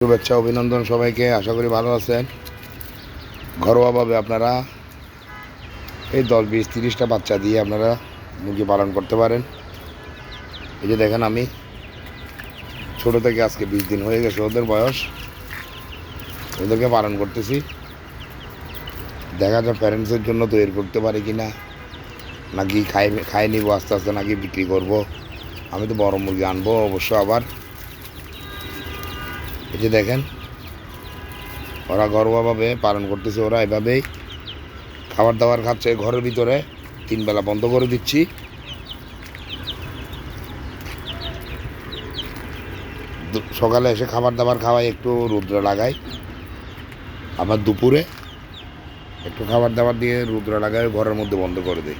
শুভেচ্ছা অভিনন্দন সবাইকে। আশা করি ভালো আছেন। ঘরোয়াভাবে আপনারা এই 10-20-30টা বাচ্চা দিয়ে আপনারা মুরগি পালন করতে পারেন। এই যে দেখেন, আমি ছোট থেকে আজকে 20 দিন হয়ে গেছে ওদের বয়স, ওদেরকে পালন করতেছি। দেখা যায় প্যারেন্টসের জন্য তৈরি করতে পারি কি না, নাকি খাই নিব আস্তে আস্তে, নাকি বিক্রি করব। আমি তো বড় মুরগি আনবো অবশ্য আবার। এই যে দেখেন, ওরা ঘরোয়াভাবে পালন করতেছে। ওরা এভাবেই খাবার দাবার খাচ্ছে ঘরের ভিতরে। 3 বেলা বন্ধ করে দিচ্ছি। সকালে এসে খাবার দাবার খাওয়াই, একটু রৌদ্রে লাগাই। আবার দুপুরে একটু খাবার দাবার দিয়ে রৌদ্রে লাগাই, ঘরের মধ্যে বন্ধ করে দিই।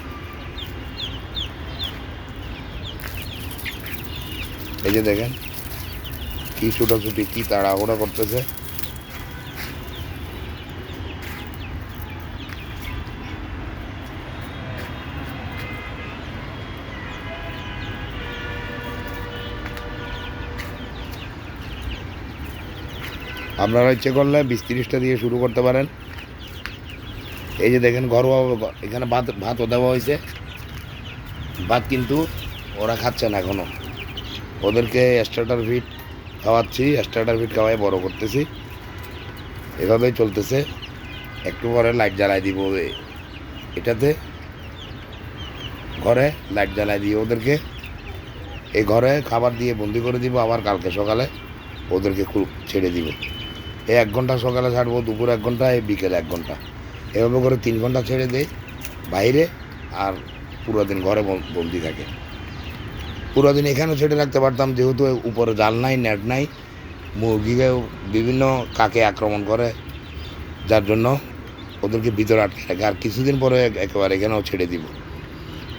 এই যে দেখেন কি ছুটোছুটি, কি তাড়াহুড়া করতেছে। আপনারা ইচ্ছে করলে 20-30টা দিয়ে শুরু করতে পারেন। এই যে দেখেন, ঘরোয়া এখানে ভাতও দেওয়া হয়েছে। ভাত কিন্তু ওরা খাচ্ছে না এখনো। ওদেরকে স্টার্টার ফিড খাওয়াচ্ছি, স্টার্টার ফিড খাওয়াই বড় করতেছি। এভাবেই চলতেছে। একটু পরে লাইট জ্বালাই দিব এটাতে, ঘরে লাইট জ্বালাই দিয়ে ওদেরকে এই ঘরে খাবার দিয়ে বন্দি করে দিব। আবার কালকে সকালে ওদেরকে খুব ছেড়ে দিব। এই 1 ঘন্টা সকালে ছাড়বো, দুপুর 1 ঘন্টা, এই বিকেলে 1 ঘন্টা, এভাবে করে 3 ঘন্টা ছেড়ে দেয় বাইরে। আর পুরো দিন ঘরে বন্দি থাকে। পুরো দিন এখানেও ছেড়ে রাখতে পারতাম, যেহেতু উপরে জাল নাই, নেট নাই। মুরগিকে বিভিন্ন কাকে আক্রমণ করে, যার জন্য ওদেরকে ভিতরে আটকে রাখে। আর কিছুদিন পরে একেবারে এখানেও ছেড়ে দিব।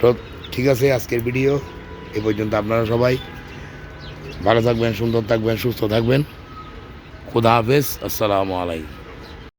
তো ঠিক আছে, আজকের ভিডিও এ পর্যন্ত। আপনারা সবাই ভালো থাকবেন, সুন্দর থাকবেন, সুস্থ থাকবেন। খুদা হাফেজ, আসসালামু আলাইকুম।